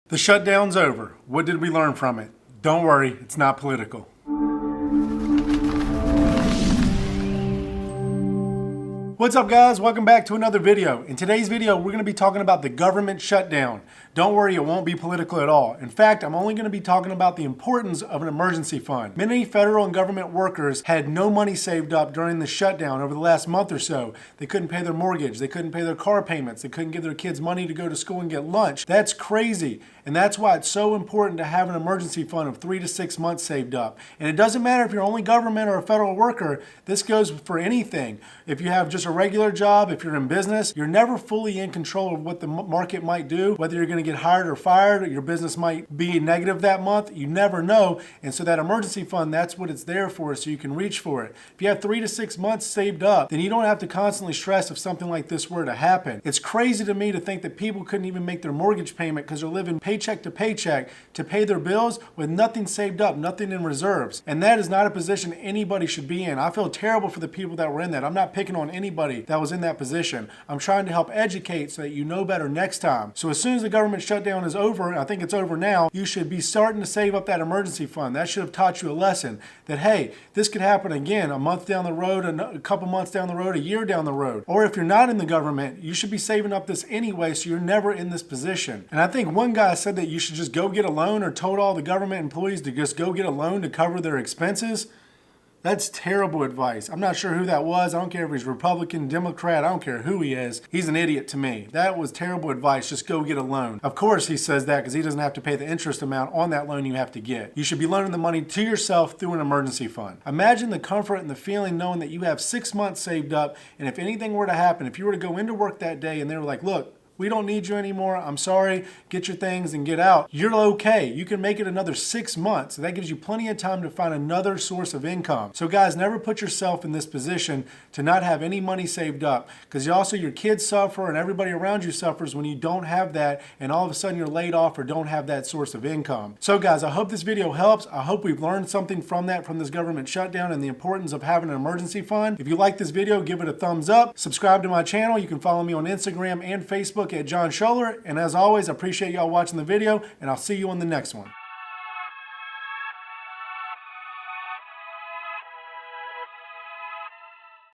The shutdown's over. What did we learn from it? Don't worry, it's not political. What's up guys? Welcome back to another video. In today's video, we're going to be talking about the government shutdown. Don't worry, it won't be political at all. In fact, I'm only going to be talking about the importance of an emergency fund. Many federal and government workers had no money saved up during the shutdown over the last month or so. They couldn't pay their mortgage, they couldn't pay their car payments, they couldn't give their kids money to go to school and get lunch. That's crazy. And that's why it's so important to have an emergency fund of 3 to 6 months saved up. And it doesn't matter if you're only government or a federal worker, this goes for anything. If you have just a regular job, if you're in business, you're never fully in control of what the market might do, whether you're going to get hired or fired, or your business might be negative that month. You never know. And so that emergency fund, that's what it's there for, so you can reach for it. If you have 3 to 6 months saved up, then you don't have to constantly stress if something like this were to happen. It's crazy to me to think that people couldn't even make their mortgage payment because they're living paycheck to paycheck to pay their bills with nothing saved up, nothing in reserves. And that is not a position anybody should be in. I feel terrible for the people that were in that. I'm not picking on anybody that was in that position. I'm trying to help educate so that you know better next time. So as soon as the government shutdown is over, I think it's over now, you should be starting to save up that emergency fund. That should have taught you a lesson that, hey, this could happen again a month down the road, a couple months down the road, a year down the road. Or if you're not in the government, you should be saving up this anyway so you're never in this position. And I think one guy said that you should just go get a loan, or told all the government employees to just go get a loan to cover their expenses. That's terrible advice. I'm not sure who that was. I don't care if he's Republican, Democrat. I don't care who he is. He's an idiot to me. That was terrible advice. Just go get a loan. Of course he says that because he doesn't have to pay the interest amount on that loan you have to get. You should be loaning the money to yourself through an emergency fund. Imagine the comfort and the feeling knowing that you have 6 months saved up, and if anything were to happen, if you were to go into work that day and they were like, look, we don't need you anymore. I'm sorry. Get your things and get out. You're okay. You can make it another 6 months. That gives you plenty of time to find another source of income. So guys, never put yourself in this position to not have any money saved up, because also your kids suffer and everybody around you suffers when you don't have that and all of a sudden you're laid off or don't have that source of income. So guys, I hope this video helps. I hope we've learned something from this government shutdown and the importance of having an emergency fund. If you like this video, give it a thumbs up. Subscribe to my channel. You can follow me on Instagram and Facebook at jonschoeller. And as always, I appreciate y'all watching the video, and I'll see you on the next one.